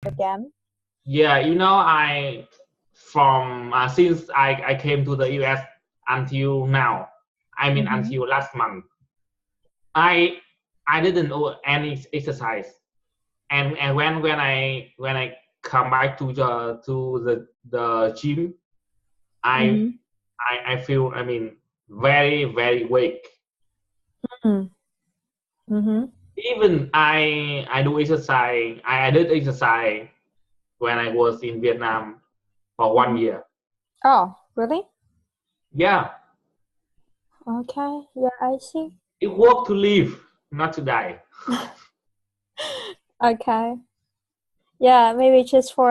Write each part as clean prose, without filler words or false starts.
again. Yeah, I from since I came to the US until now, I mean Mm-hmm. until last month, I I didn't do any exercise, and when I come back to the gym, I Mm-hmm. I feel, I mean, very very weak. Mm-hmm. Even I do exercise. I did exercise when I was in Vietnam for one Mm-hmm. year. Oh, really? Yeah, Okay. Yeah, I see. it worked to live, not to die. Okay. Yeah, maybe just for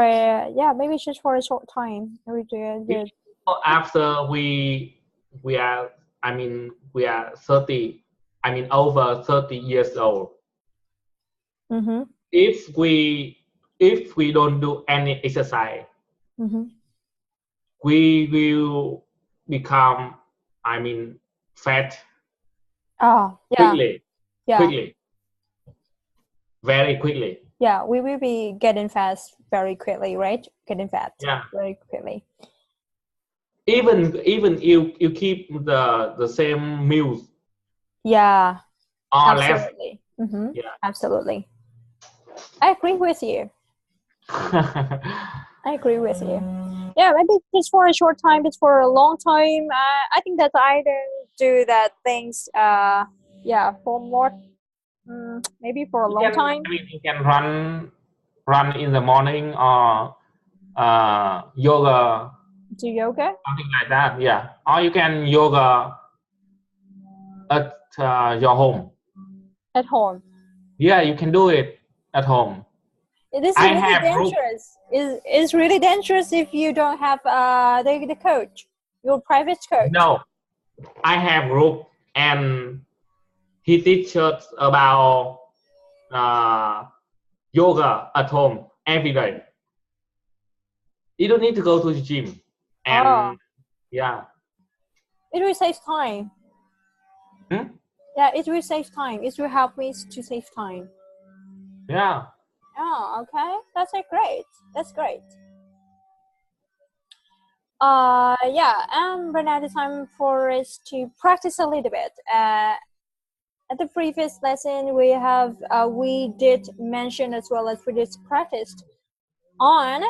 maybe just for a short time. Maybe You know, after we are, I mean, we are 30, I mean, over 30 years old. Mm-hmm. If we don't do any exercise, Mm-hmm. we will become, I mean, fat Oh, yeah, quickly, yeah, quickly, very quickly. yeah. We will be getting fat very quickly, right? Getting fat Yeah. very quickly. Even you keep the same meals Yeah, or less. absolutely. Mm-hmm. Yeah. Absolutely. I agree with you. I agree with you. Yeah, maybe just for a short time, just for a long time. I think that I don't do that things. Yeah, for more, maybe for a You long can, time. I mean, you can run in the morning, or yoga, Do yoga something like that. Yeah, or you can yoga at your home. at home. Yeah, you can do it at home. It is I really have group. dangerous. Is really dangerous if you don't have the coach, your private coach. No, I have group, and he teaches about uh, yoga at home every day. You don't need to go to the gym, Oh, and yeah. it will save time. Hmm? Yeah, it will save time. It will help me to save time. Yeah. Oh, okay. That's great. That's great. Yeah, and right now the time for us to practice a little bit. At the previous lesson, we did mention as well as we just practiced on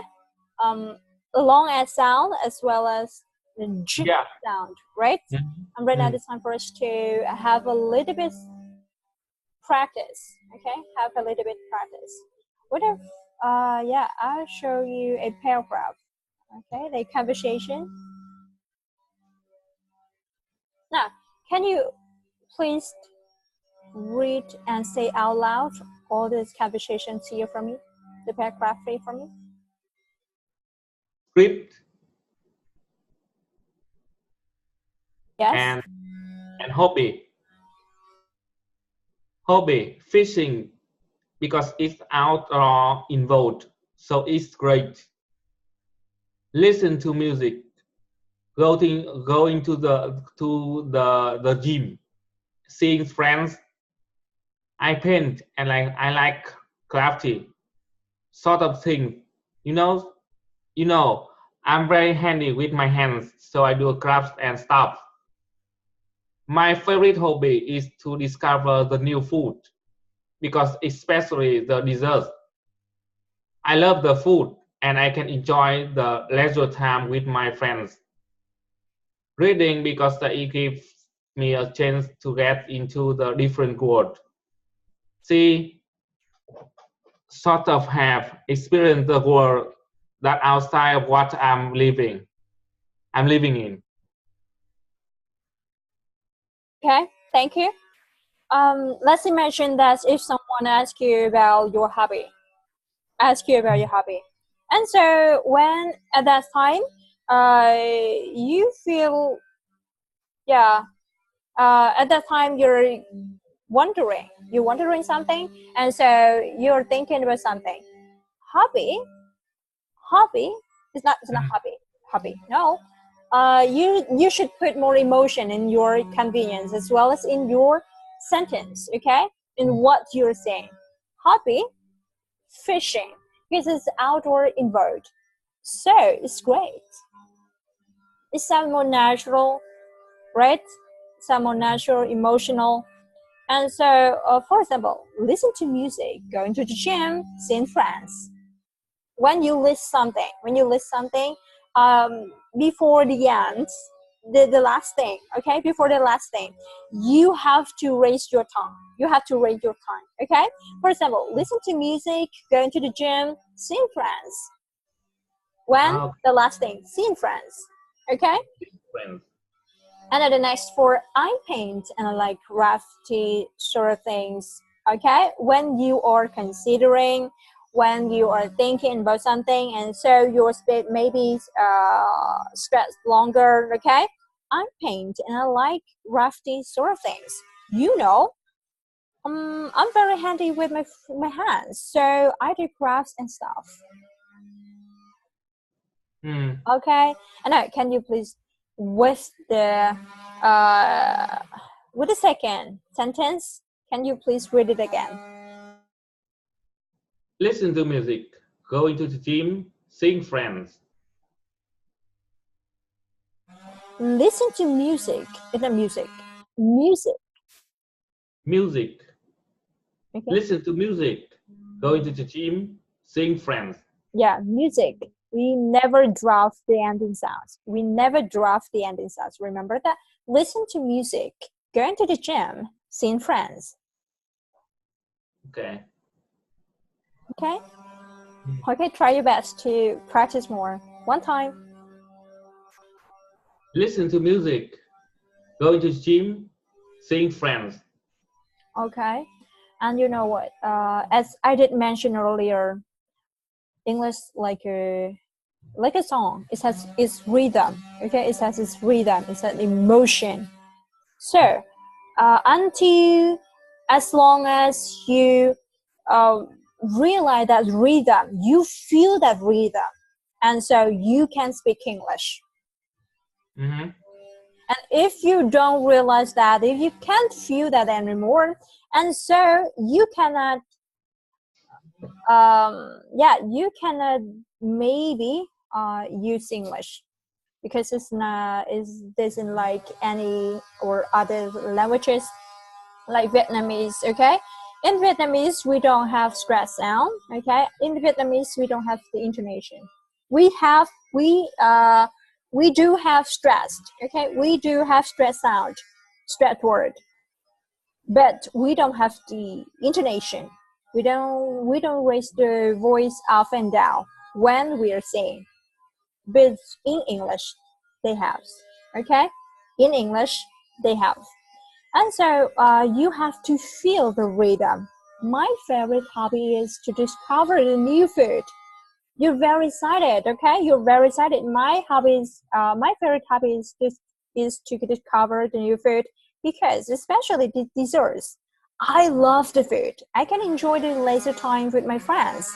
um long S sound as well as the J Yeah. sound, right? Mhm. And right now Mm. it's time for us to have a little bit practice. Okay, have a little bit practice. What if yeah, I'll show you a paragraph. Okay, the conversation. Now, can you please read and say out loud all these conversations here for me? The paragraph read for me. Script Yes. and hobby. Hobby fishing, because it's outdoor involved, so it's great. Listen to music. Going to the gym. Seeing friends. I paint, and I like crafty sort of thing. You know, you know, I'm very handy with my hands, so I do crafts and stuff. My favorite hobby is to discover the new food, because especially the desserts. I love the food, and I can enjoy the leisure time with my friends. Reading, because it gives me a chance to get into the different world. See, sort of have experienced the world that outside of what I'm living in. Okay. Thank you. Let's imagine that if someone asks you about your hobby, and so when at that time, you feel yeah, at that time you're wondering something, and so you're thinking about something. Hobby, hobby it's not hobby. No, you should put more emotion in your convenience as well as in your sentence. Okay, in what you're saying. Hobby, fishing. because it's outdoor inward. So it's great. It sounds more natural, right? Sound more natural, emotional. And so, for example, listen to music, going to the gym, seeing friends. When you list something, before the end, the last thing, okay, before the last thing, you have to raise your tongue. Okay? For example, listen to music, going to the gym, seeing friends. When the last thing, seeing friends, okay? Friends. And then the next for I paint and like crafty sort of things, okay? When you are considering, when you are thinking about something, and so your spirit maybe stretched longer, okay? I paint and I like crafty sort of things. You know, I'm very handy with my hands, so I do crafts and stuff. Okay, and now can you please with the second sentence? Can you please read it again? Listen to music, going to the gym, seeing friends. Listen to music. It's not music. Music. Okay. Listen to music, going to the gym, seeing friends. Yeah, music. We never draft the ending sounds. Remember that? Listen to music, going to the gym, seeing friends. Okay. Okay? Okay, try your best to practice more. One time. Listen to music, going to the gym, seeing friends. Okay. And you know what? As I did mention earlier, English like a song. It has its rhythm. Okay, it has its rhythm. It's an emotion. So as long as you realize that rhythm, you feel that rhythm, and so you can speak English. Mm-hmm. And if you don't realize that, if you can't feel that anymore, and so you cannot you cannot maybe use English because it doesn't like any or other languages like Vietnamese. Okay, in Vietnamese we don't have stress sound. Okay, in Vietnamese we don't have the intonation. We do have stressed. Okay, we do have stress sound, stress word, but we don't have the intonation. We don't raise the voice up and down when we are saying. But in English, they have. Okay, in English they have, and so you have to feel the rhythm. My favorite hobby is to discover the new food. You're very excited, okay? You're very excited. My favorite hobby is to discover the new food because, especially the desserts, I love the food. I can enjoy the leisure time with my friends.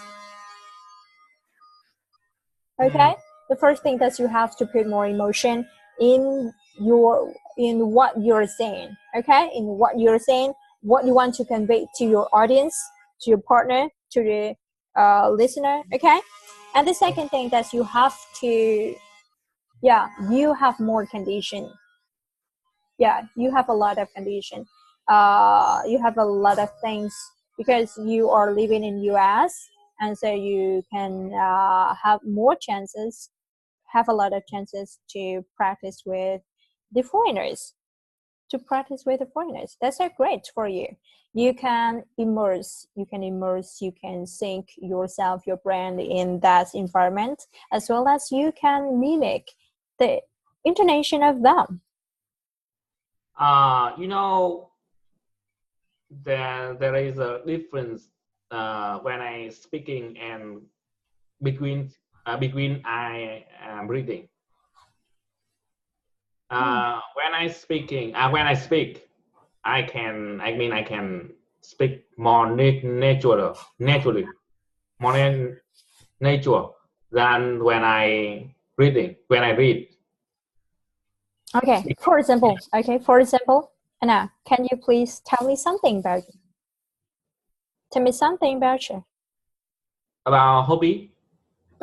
Okay, the first thing that you have to put more emotion in what you're saying. Okay, in what you're saying, what you want to convey to your audience, to your partner, to the listener. Okay, and the second thing that you have to, you have more condition. Yeah, you have a lot of condition. You have a lot of things because you are living in US, and so you can have a lot of chances to practice with the foreigners. That's so great for you. You can immerse, you can sink yourself, your brand in that environment, as well as you can mimic the intonation of them. You know, there is a difference when I speaking and between I am reading. When I speak, I can speak more naturally, more nature than when I read. Okay, for example, Anna, can you please tell me something about you? about hobby.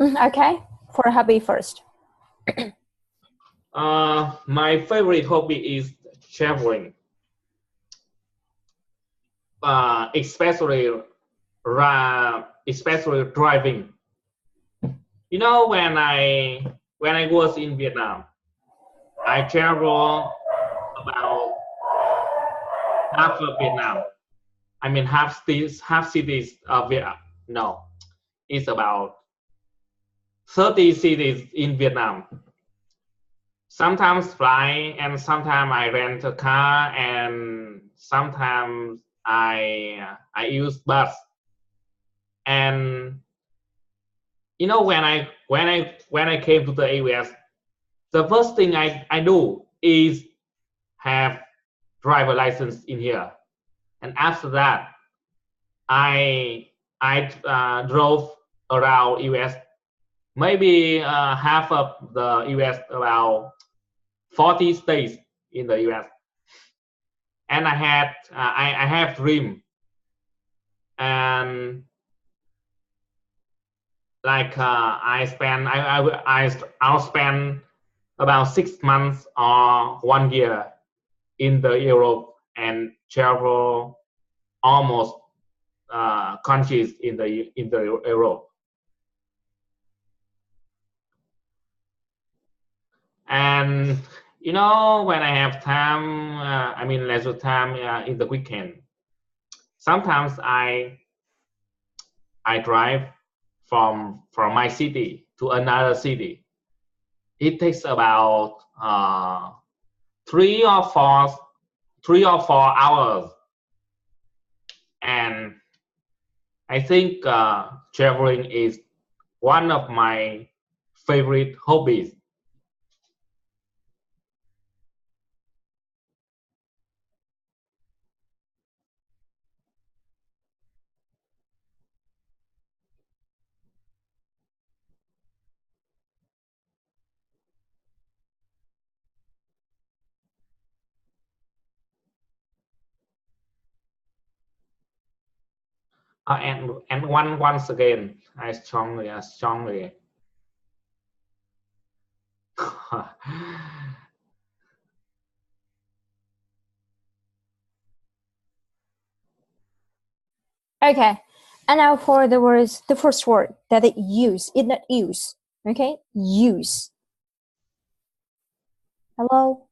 Okay, for a hobby first. My favorite hobby is traveling, especially especially driving. You know, when I was in Vietnam, I traveled about half of Vietnam. I mean, half cities of Vietnam. No, it's about 30 cities in Vietnam. Sometimes fly, and sometimes I rent a car, and sometimes I use bus. And you know, when I came to the US, the first thing I do is have driver license in here, and after that, I drove around US, maybe half of the US, about 40 states in the US, and I have dream, and like I'll spend about 6 months or 1 year in the Europe and travel almost countries in the Europe. And you know, when I have time, I mean leisure time in the weekend, sometimes I drive from my city to another city. It takes about 3 or 4 hours, and I think traveling is one of my favorite hobbies. And once again, I strongly. Okay, and now for the words, the first word that it use, it not use. Okay, use. Hello.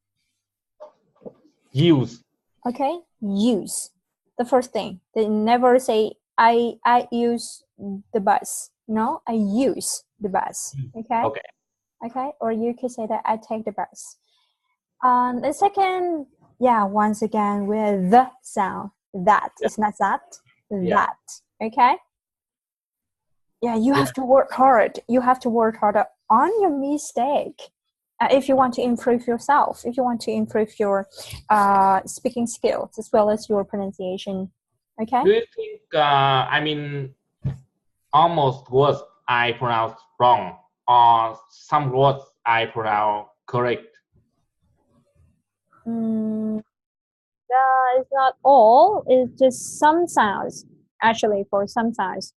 Use. Okay, use. The first thing. They never say I use the bus. No, I use the bus. Okay. Okay. Okay, or you could say that I take the bus. The second, yeah, once again with the sound. That. Yeah. It's not that. Yeah. That. Okay. Yeah, you have to work hard. You have to work harder on your mistake. If you want to improve yourself, if you want to improve your speaking skills as well as your pronunciation. Okay. Do you think? I mean, almost words I pronounce wrong, or some words I pronounce correct? It's not all. It's just some sounds. Actually, for some sounds.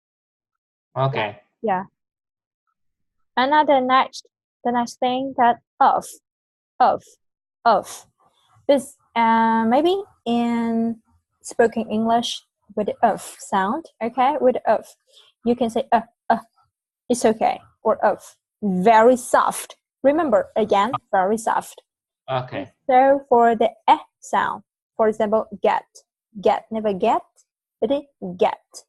Okay. Yeah. Another the next thing that of. This maybe in spoken English with the of sound. Okay, with the of, you can say it's okay, or of, very soft. Remember again, very soft. Okay. So for the sound, for example, get, never get, but it get,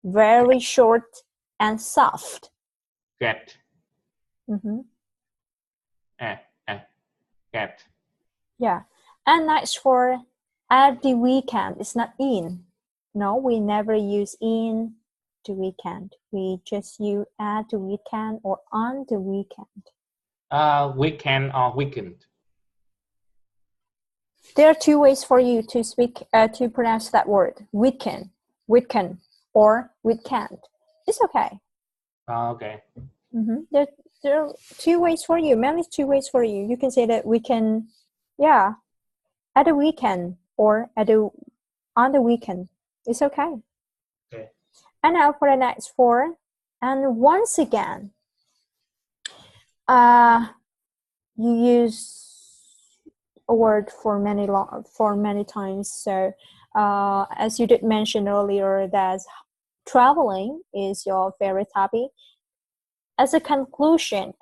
very short and soft. Get. Mm-hmm. Get. Yeah, and next for at the weekend, it's not in. No, we never use in the weekend. We just use at the weekend or on the weekend. Weekend or weekend. There are two ways for you to speak to pronounce that word: weekend, or weekend. It's okay. Okay. Mm-hmm. There are two ways for you. Mainly two ways for you. You can say that weekend, yeah, at the weekend or on the weekend. It's okay. Okay. And now for the next four, And once again, you use a word for many times. So as you did mention earlier, that traveling is your favorite hobby. As a conclusion,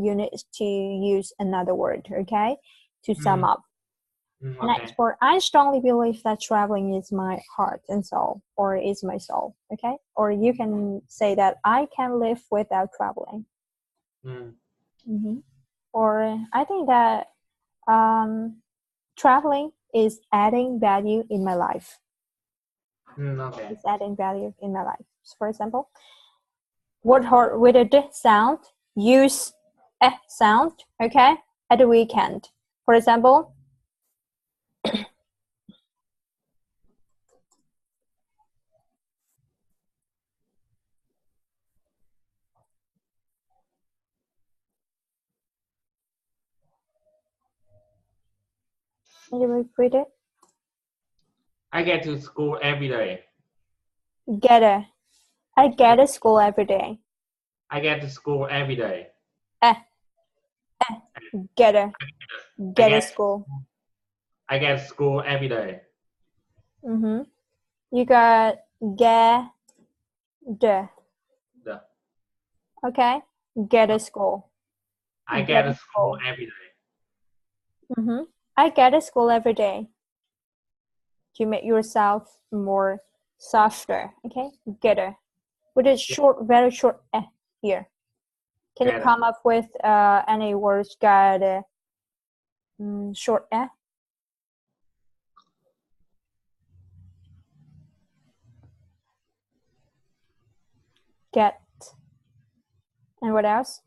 you need to use another word, okay, to sum up. Okay. Next word, I strongly believe that traveling is my heart and soul, or is my soul, okay? Or you can say that I can live without traveling. Or I think that traveling is adding value in my life. Okay. It's adding value in my life. For example, work hard with a D sound, use a sound, okay, at the weekend. For example, can you repeat it? I get to school every day. I get to school every day. I get to school every day. Get to school. I get to school every day. You got get the. Okay, get to school. I get to school every day. I get to school every day. To make yourself more softer, okay? Get it. With a short, very short here. Can you come up with any words got short Get. And what else?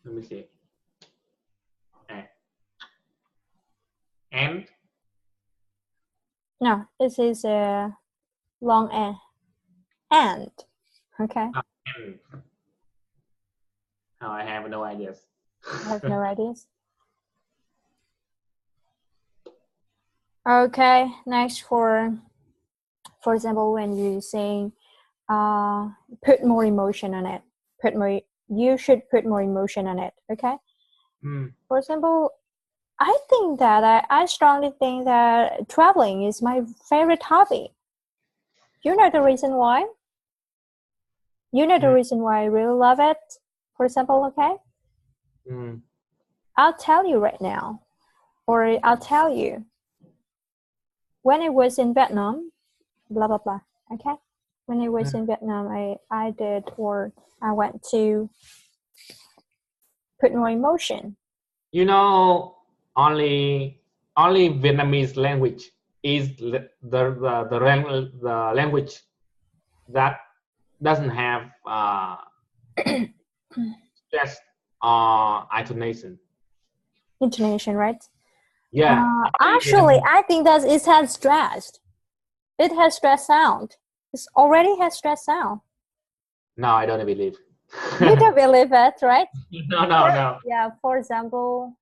Let me see. And? No, this is a long and. Okay. And. Oh, I have no ideas. I have no ideas. Okay, next for example, when you saying put more emotion on it. You should put more emotion on it, okay? For example, I think that I strongly think that traveling is my favorite hobby. You know the reason why? You know the reason why I really love it? For example, okay? I'll tell you right now, or I'll tell you. When I was in Vietnam, blah, blah, blah, okay? When I was in Vietnam, I went to put more emotion. You know, only Vietnamese language is the language that doesn't have stress intonation. Intonation, right? Yeah. Actually, I think that it has stress. It has stress sound. It already has stress sound. No, I don't believe. You don't believe it, right? No. Yeah, for example,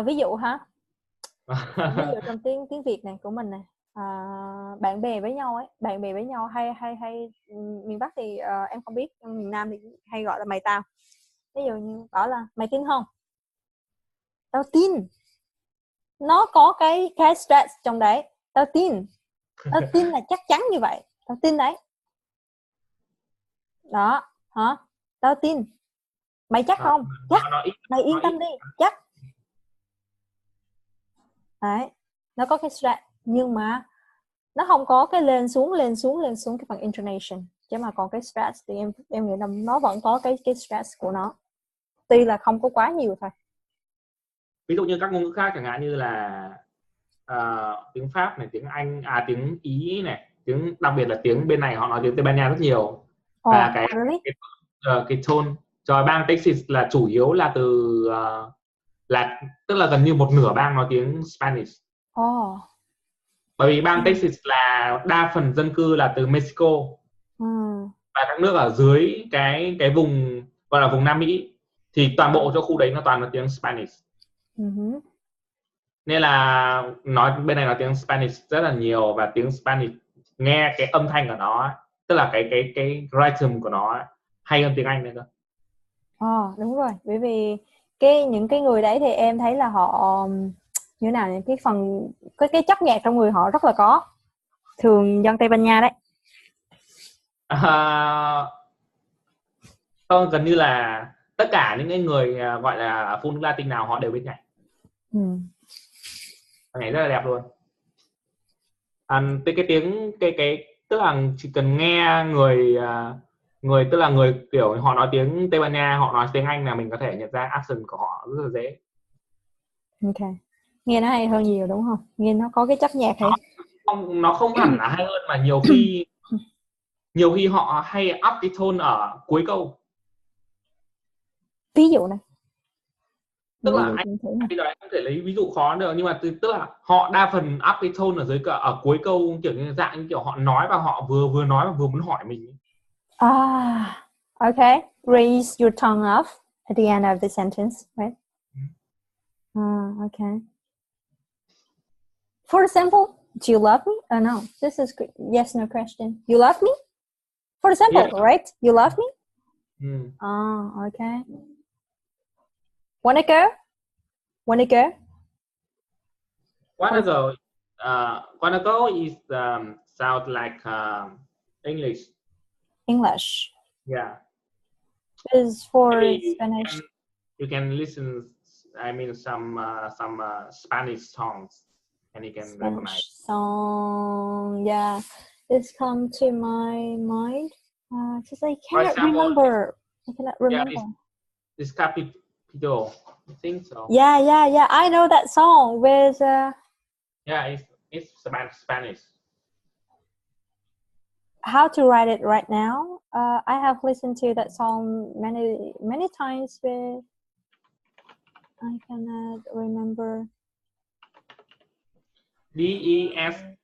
ví dụ ví dụ trong tiếng Việt này của mình này, bạn bè với nhau hay miền Bắc thì em không biết, miền Nam thì hay gọi là mày tao. Ví dụ như bảo là mày tin không? Tao tin. Nó có cái stress trong đấy. Tao tin là chắc chắn như vậy. Tao tin đấy. Đó, hả? Tao tin. Mày chắc không? Chắc. Mày yên tâm đi, chắc. Đấy, nó có cái stress nhưng mà nó không có cái lên xuống cái phần intonation, chứ mà còn cái stress thì em nghĩ là nó vẫn có cái stress của nó, tuy là không có quá nhiều thôi. Ví dụ như các ngôn ngữ khác chẳng hạn như là tiếng Pháp này, tiếng Anh, tiếng Ý này, tiếng đặc biệt là tiếng bên này họ nói tiếng Tây Ban Nha rất nhiều. Và cái tone cho bang Texas là chủ yếu là từ tức là gần như một nửa bang nói tiếng Spanish. Bởi vì bang Texas là đa phần dân cư là từ Mexico. và các nước ở dưới cái vùng gọi là vùng Nam Mỹ thì toàn bộ cho khu đấy nó toàn là tiếng Spanish. Nên là nói bên này là tiếng Spanish rất là nhiều, và tiếng Spanish nghe cái âm thanh của nó, tức là cái rhythm của nó hay hơn tiếng Anh nữa cơ. Đúng rồi, bởi vì những cái người đấy thì em thấy là họ như thế nào nhỉ? Cái phần cái chất nhạc trong người họ rất là có, thường dân Tây Ban Nha đấy. Không, gần như là tất cả những cái người gọi là phụ nữ Latin nào họ đều biết nhảy. Nhảy rất là đẹp luôn. Cái tiếng cái tức là chỉ cần nghe người tức là người kiểu họ nói tiếng Tây Ban Nha, họ nói tiếng Anh là mình có thể nhận ra accent của họ rất là dễ. Ok, nghe nó hay hơn nhiều đúng không? Nghe nó có cái chất nhạc hay. Nó không hẳn là hay hơn, mà nhiều khi họ hay up cái tone ở cuối câu. Ví dụ này. Tức là bây giờ anh không thể lấy ví dụ khó được, nhưng mà tức là họ đa phần up cái tone ở cuối câu, kiểu như dạng như kiểu họ nói và họ vừa nói và vừa muốn hỏi mình. Okay. Raise your tongue off at the end of the sentence, right? Okay. For example, do you love me? Oh no, this is yes no question. You love me? For example, yeah. Right? You love me? Okay. Wanna go? Wanna go? Wanna go? Wanna go is sound like English. English. Yeah. Is for Spanish. You can listen. I mean, some Spanish songs, and you can Spanish recognize. Song, yeah, it's come to my mind. Just I cannot remember. I cannot remember. Yeah, this Capito, I think so. Yeah. I know that song with. Yeah, it's Spanish. How to write it right now? I have listened to that song many times, but I cannot remember. Despacito.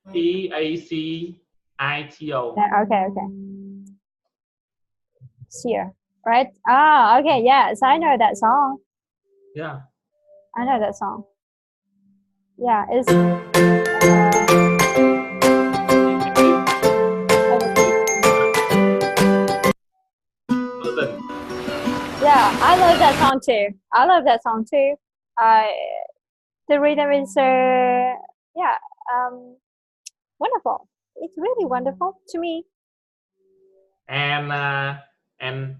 Okay. Sure. Right? Okay, yes, I know that song. Yeah. I know that song. Yeah, it's yeah, I love that song too. The rhythm is wonderful. It's really wonderful to me. And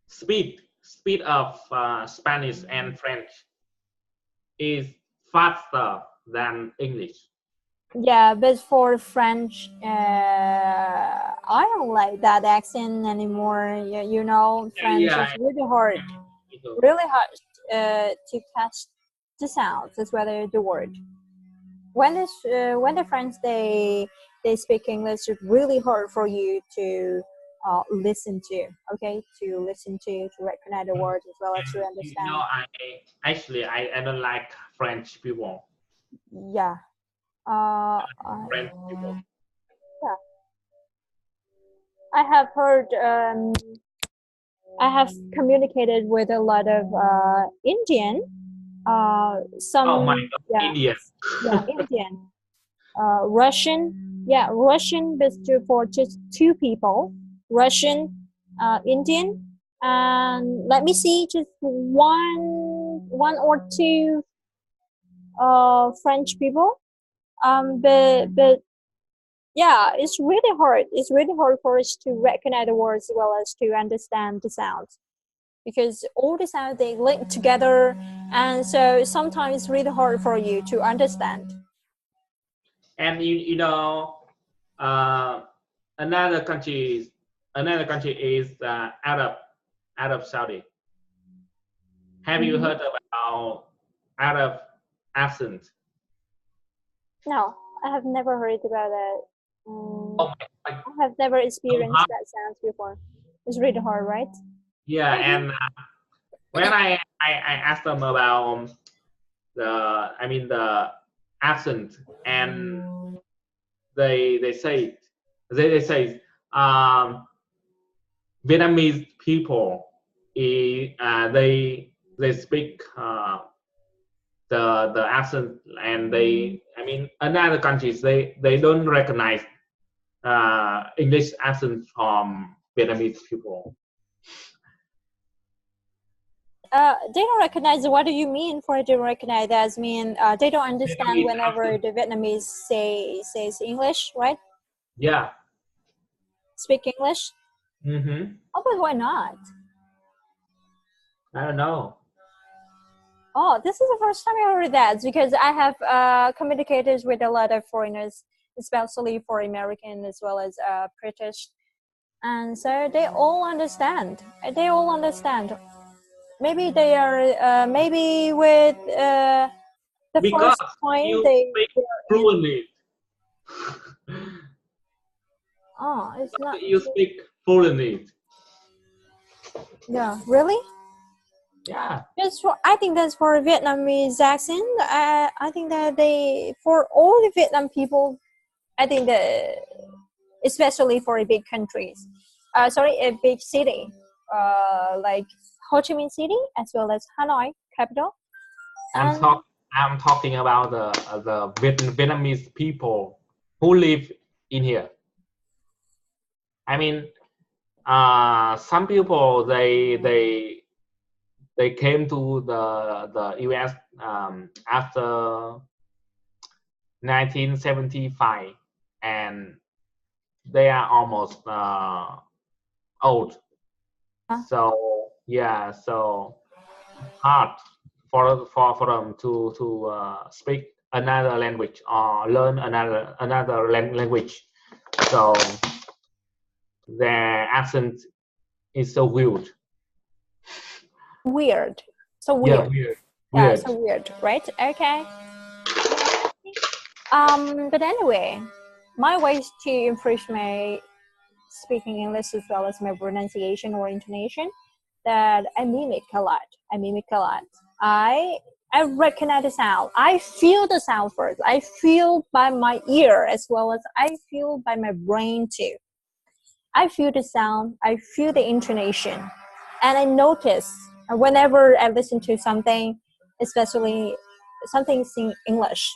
speed of Spanish and French is faster than English. Yeah, but for French, I don't like that accent anymore. You know, French is really hard to catch the sounds as well as the word. When the French they speak English, it's really hard for you to listen to. Okay, to listen to recognize the words as well as to understand. You know, I don't like French people. Yeah. French people. Yeah. I have heard. I have communicated with a lot of Indian. Some. Oh my God, yeah, Indian. Yeah, Indian. Russian. Yeah, Russian, but for just two people. Russian, Indian, and let me see, just one or two French people. But yeah, it's really hard. It's really hard for us to recognize the words as well as to understand the sounds, because all the sounds they link together, and so sometimes it's really hard for you to understand. And you know, another country is Arab Saudi. Have you heard about Arab accent? No, I have never heard about that. Oh my God. I have never experienced that sounds before. It's really hard, right? Yeah, and when I asked them about the accent, and they say Vietnamese people, they speak the accent, and I mean, in other countries they don't recognize English accent from Vietnamese people. They don't recognize. What do you mean for they don't recognize? That mean they don't understand Vietnamese whenever accent. the Vietnamese says English, right? Yeah. Speak English. Mm-hmm. Oh, but why not? I don't know. Oh, this is the first time I heard that, because I have communicated with a lot of foreigners, especially for American as well as British, and so they all understand. They all understand. Maybe they are maybe with the Because first point you speak they are in. fluently. Oh, it's not. You speak fluently. Yeah, really? Yeah. Just for, I think that's for Vietnamese accent. I think that they, for all the Vietnam people, I think that especially for big countries, sorry, a big city, like Ho Chi Minh City as well as Hanoi capital. I'm And I'm talking about the Vietnamese people who live in here. I mean, some people they came to the U.S. After 1975, and they are almost old. So yeah, so hard for them to speak another language or learn another language. So their accent is so weird. weird, so Yeah, weird. weird. Yeah, Weird. so weird, right? Okay. But anyway, my ways to improve my speaking English as well as my pronunciation or intonation, that I mimic a lot. I mimic a lot. I recognize the sound. I feel the sound first. I feel by my ear as well as I feel by my brain too. I feel the sound. I feel the intonation, and I notice whenever I listen to something, especially something in English.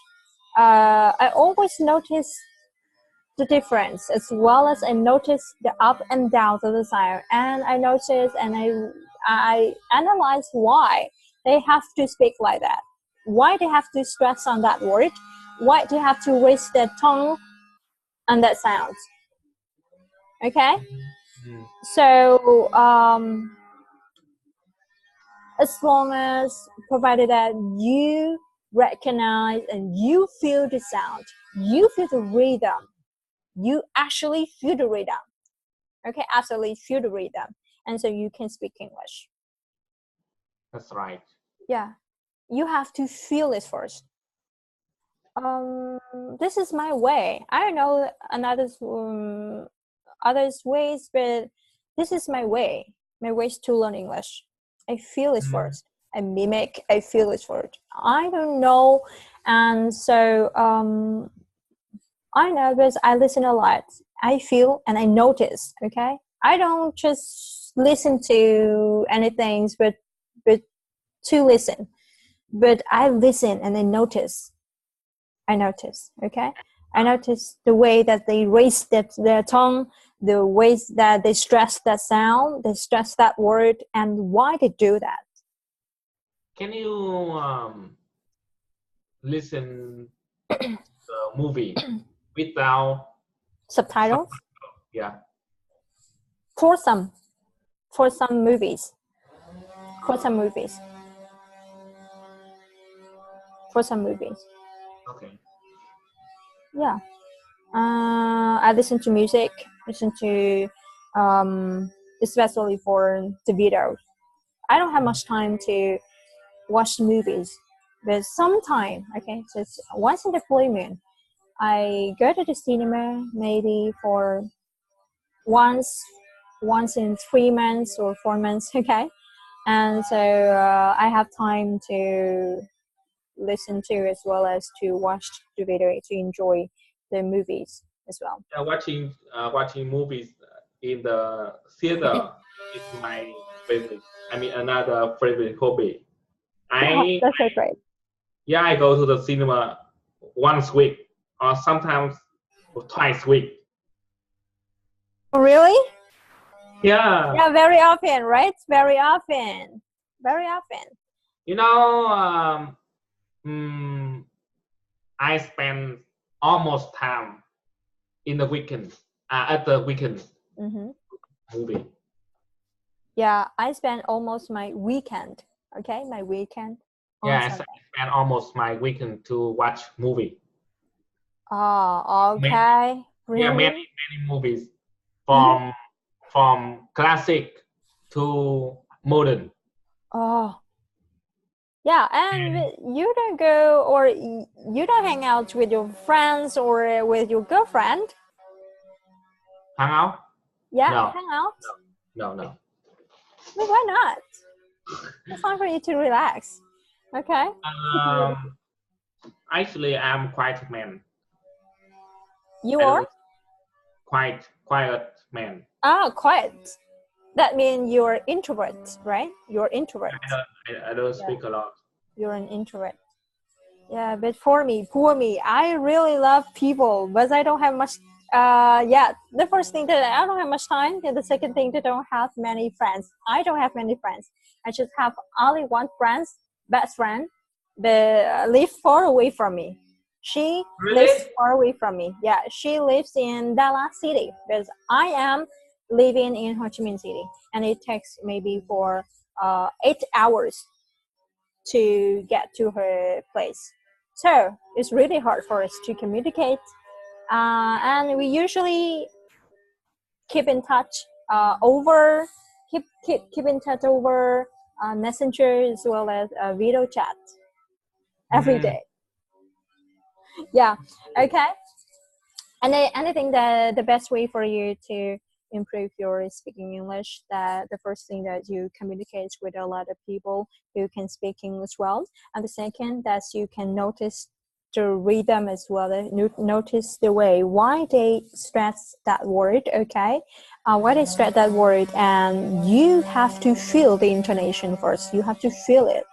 I always notice the difference, as well as I notice the up and downs of the sound, and I notice and I analyze why they have to speak like that, why they have to stress on that word, why they have to raise their tongue on that sound. Okay, so as long as provided that you recognize and you feel the sound, you feel the rhythm, you actually feel the rhythm. Okay, absolutely feel the rhythm, and so you can speak English. That's right. Yeah, you have to feel it first. This is my way. I don't know another's others ways, but this is my way. My ways to learn English. I feel it first. I mimic. I feel it first. I don't know, and so I know because I listen a lot. I feel and I notice. Okay, I don't just listen to anything, but to listen. But I listen and I notice. I notice. Okay, I notice the way that they raise their tongue, the ways that they stress that sound, they stress that word, and why they do that. Can you listen the movie without Subtitles yeah? for some movies. For some movies. For some movies. Okay. Yeah. I listen to music, listen to, especially for the videos. I don't have much time to watch movies, but sometime, okay, so it's once in the blue moon, I go to the cinema maybe for once, once in 3 months or 4 months, okay, and so I have time to listen to as well as to watch the video to enjoy the movies as well. Watching movies in the theater is my favorite. I mean, another favorite hobby. I That's so great. Yeah, I go to the cinema once a week or sometimes twice a week. Really? Yeah, Yeah, very often, right? Very often. Very often. you know, mm, I spend almost time in the weekend at the weekend Mm-hmm. movie. Yeah, I spend almost my weekend. Okay, my weekend Yeah, on I Sunday. spend almost my weekend to watch movie. Oh, Many, okay. yeah, Really? many movies from classic to modern. Oh, yeah. And And you don't go or you don't hang out with your friends or with your girlfriend. hang out? Yeah, No, hang out. no. Well, why not? It's time for you to relax. Okay. Um, Actually, I'm quite man. You I are? don't quite quiet man. Ah, quiet. That means you're introvert, right? You're introvert. I don't Yeah, speak a lot. you're an introvert. Yeah, but for me, poor me, I really love people, but I don't have much. Yeah, the first thing that I don't have much time, and the second thing that I don't have many friends. I don't have many friends. I just have only one friend, best friend, but live far away from me. She lives Really? far away from me. Yeah, she lives in Dallas City because I am living in Ho Chi Minh City, and it takes maybe for 8 hours to get to her place. So it's really hard for us to communicate, and we usually keep in touch over keep in touch over messenger as well as video chat every Mm, day. Yeah. Okay. And I think that the best way for you to improve your speaking English, that the first thing that you communicate with a lot of people who can speak English well, and the second that you can notice the rhythm as well, notice the way why they stress that word. Okay, why they stress that word, and you have to feel the intonation first. You have to feel it.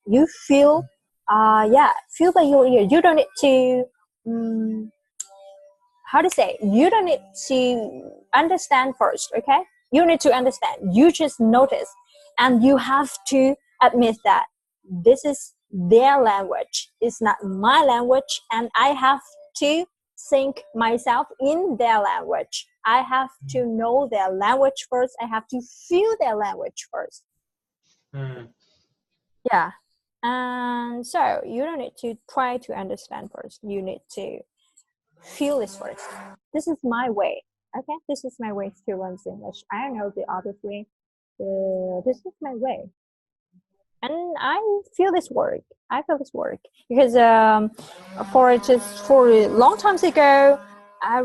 You feel, yeah, feel by your ear. You don't need to. How to say, you don't need to understand first. Okay, you need to understand, you just notice, and you have to admit that this is their language, it's not my language, and I have to think myself in their language. I have to know their language first, I have to feel their language first. mm. Yeah. And so you don't need to try to understand first, you need to feel this first. This is my way. Okay, this is my way to learn English. I don't know the other way. This is my way, and I feel this work. I feel this work because for long times ago, I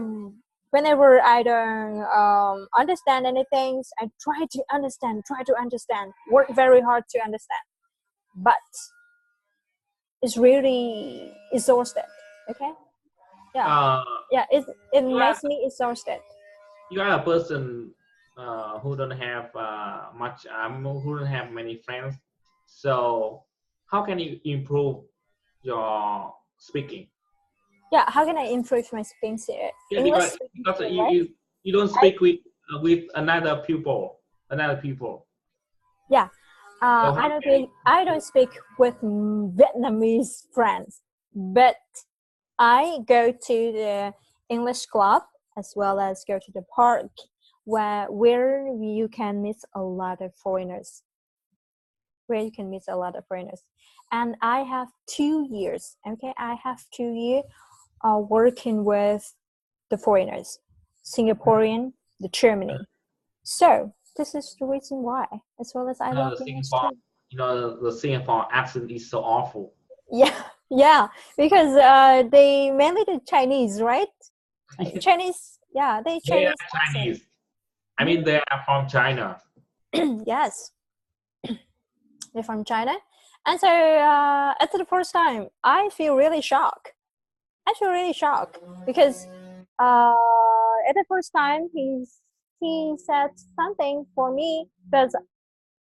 whenever I don't understand anything, I try to understand, work very hard to understand, but it's really exhausted. Okay, yeah, Uh, yeah, it you are makes me exhausted. you are a person who don't have who don't have many friends. So how can you improve your speaking? Yeah, how can I improve my speaking Yeah, English speaking because skill, right? you don't I speak with another people. Yeah, So how can you I don't speak with Vietnamese friends, but I go to the English club as well as go to the park where you can meet a lot of foreigners, where you can meet a lot of foreigners. And I have 2 years. Okay, I have 2 years working with the foreigners, Singaporean, the Germany. So this is the reason why, as well as I love the English Singapore too. the Singapore accent is so awful. Yeah, yeah, because they mainly the Chinese, right? Chinese, yeah, they They are Chinese accent. Chinese. I mean, they are from China. Yes, they're from China, and so at the first time, I feel really shocked. I feel really shocked because at the first time he said something for me, because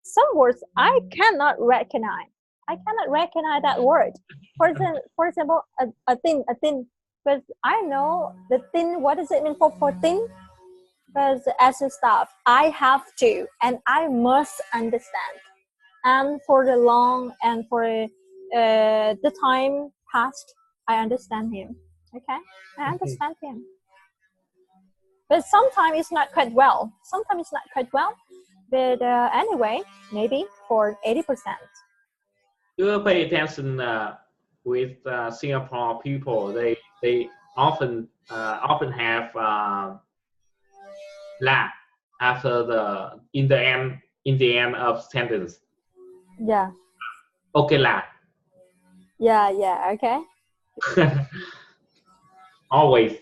some words I cannot recognize. I cannot recognize that word. For example, a thin. Because I know the thin. What does it mean for thin? Because as a staff, I have to and I must understand. And for the long and for the time past, I understand him. Okay, I understand him. But sometimes it's not quite well. Sometimes it's not quite well. But anyway, maybe for 80%. You pay attention with Singapore people. They often have laugh after the in the end of sentence. Yeah. Okay lah. Yeah. Okay. Always.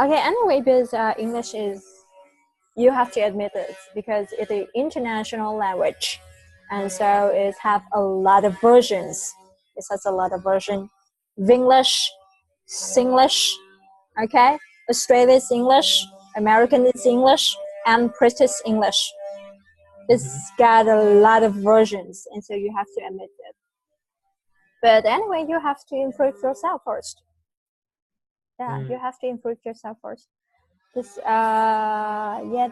Okay. Anyway, because English is, you have to admit it, because it is international language, and so it have a lot of versions. It has a lot of version. Vinglish, Singlish, okay, Australia's English, American is English, and British English. It's got a lot of versions, and so you have to admit it. But anyway, you have to improve yourself first. Yeah, you have to improve yourself first. This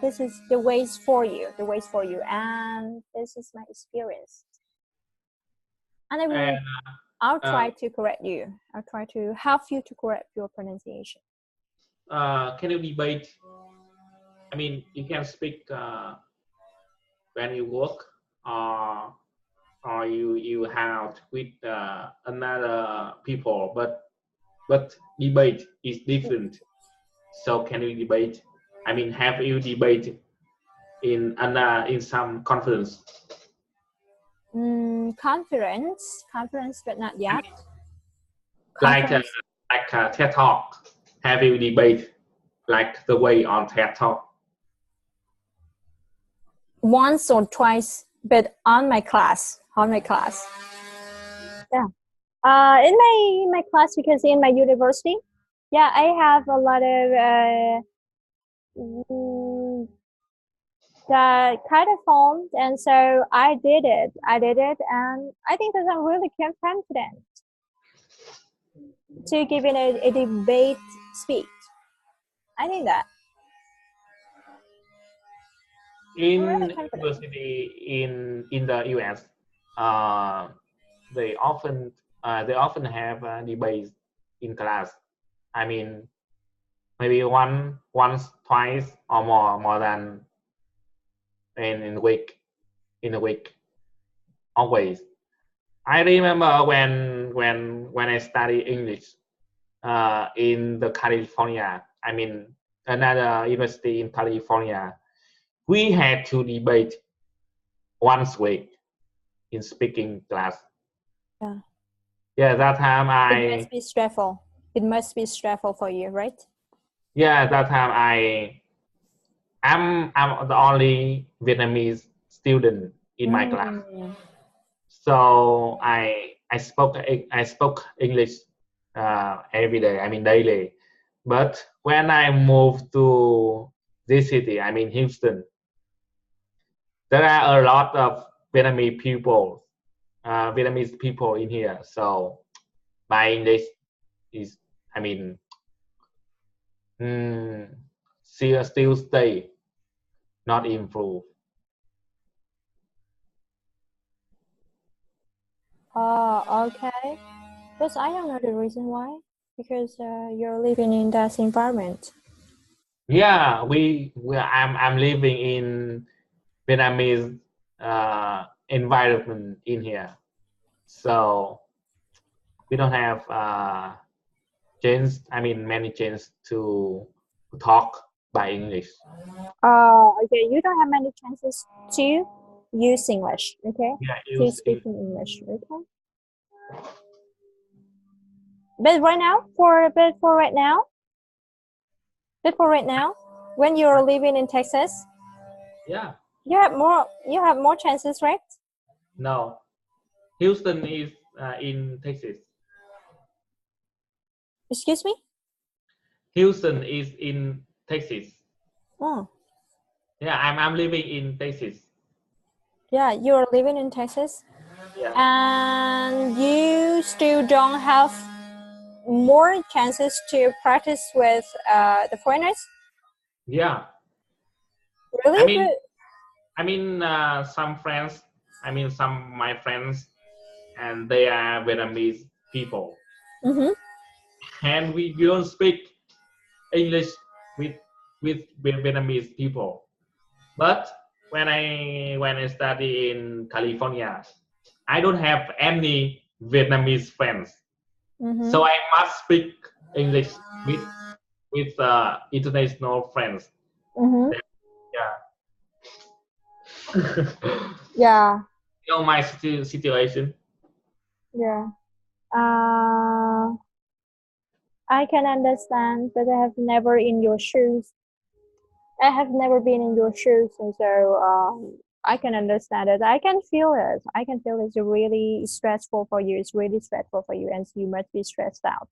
this is the ways for you, and this is my experience. And I'll try to correct you. I'll try to help you to correct your pronunciation. Can you debate? I mean, you can speak when you work, or you hang out with another people, but debate is different. So can you debate? I mean, have you debate in some conference? Conference, but not yet. Like a TED Talk. Have you debate like the way on TED Talk? Once or twice, but on my class. Yeah. In my class, because in my university, yeah, I have a lot of the kind of forms, and so I did it, and I think that I'm really confident to give in a debate speech. I think that. In university in the US, they often have debates in class. I mean, maybe once, twice, or more than in a week. Always. I remember when I studied English in the California. I mean, another university in California. We had to debate once a week in speaking class. Yeah. Yeah, that time It must be stressful. It must be stressful for you, right? Yeah, that time I'm the only Vietnamese student in my class. So I spoke English every day. I mean daily. But when I moved to this city, I mean Houston, there are a lot of Vietnamese people in here. So my English is, I mean, still stay, not improve. Oh, okay. Because I don't know the reason why. Because you're living in that environment. Yeah, I'm living in Vietnamese environment in here, so we don't have many chance to talk by English. Okay. You don't have many chances to use English. Okay. Yeah, to speak in English. Okay. But right now, when you're living in Texas, yeah, you have more chances, right? No, Houston is in Texas. Excuse me? Houston is in Texas. Oh, Yeah, I'm living in Texas. yeah, you're living in Texas, Yeah. and you still don't have more chances to practice with the foreigners? Yeah. I Really? mean, some friends. Some my friends, and they are Vietnamese people, Mm-hmm. and we don't speak English with Vietnamese people. But when I study in California, I don't have any Vietnamese friends, Mm-hmm. so I must speak English with international friends. Mm-hmm. Yeah. Yeah. My situation. Yeah. Uh, I can understand, but I have never in your shoes. I have never been in your shoes, and so I can understand it. I can feel it. I can feel it's really stressful for you. It's really stressful for you, and you must be stressed out.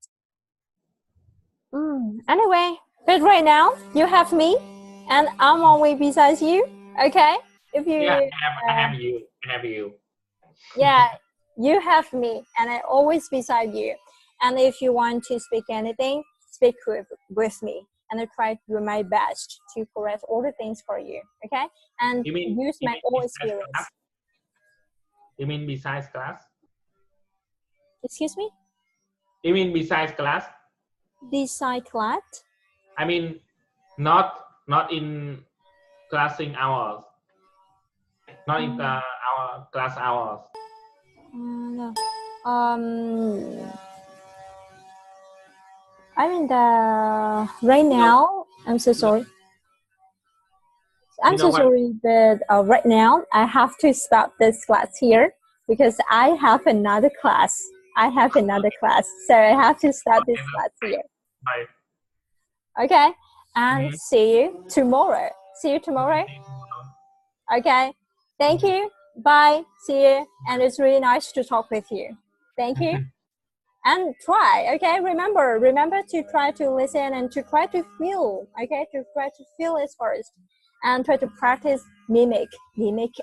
Anyway, but right now you have me, and I'm always beside you. Okay, if Yeah, you, I have you. I have you. yeah, you have me, and I always beside you. And if you want to speak anything, speak with me, and I try to do my best to correct all the things for you. Okay, and use You my mean own besides class? experience. You mean besides class? Excuse me. You mean besides class? Bicyclet? I mean, not in classing hours, not in our class hours. No. I mean the right You know, now. I'm so you know, sorry. you I'm know so what? sorry, but right now I have to stop this class here because I have another class. I have another class, so I have to stop this class here. Bye. Okay, and Mhm. see you tomorrow. See you tomorrow. Okay, thank you. Bye. See you. And it's really nice to talk with you. Thank you. And try. Okay, remember to try to listen and to try to feel. Okay, to try to feel it first, and try to practice mimic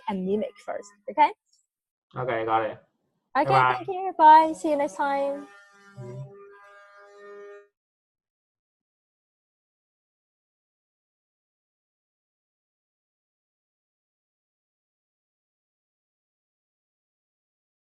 and mimic first. Okay. Okay, got it. Bye Okay, bye. thank you. Bye. See you next time.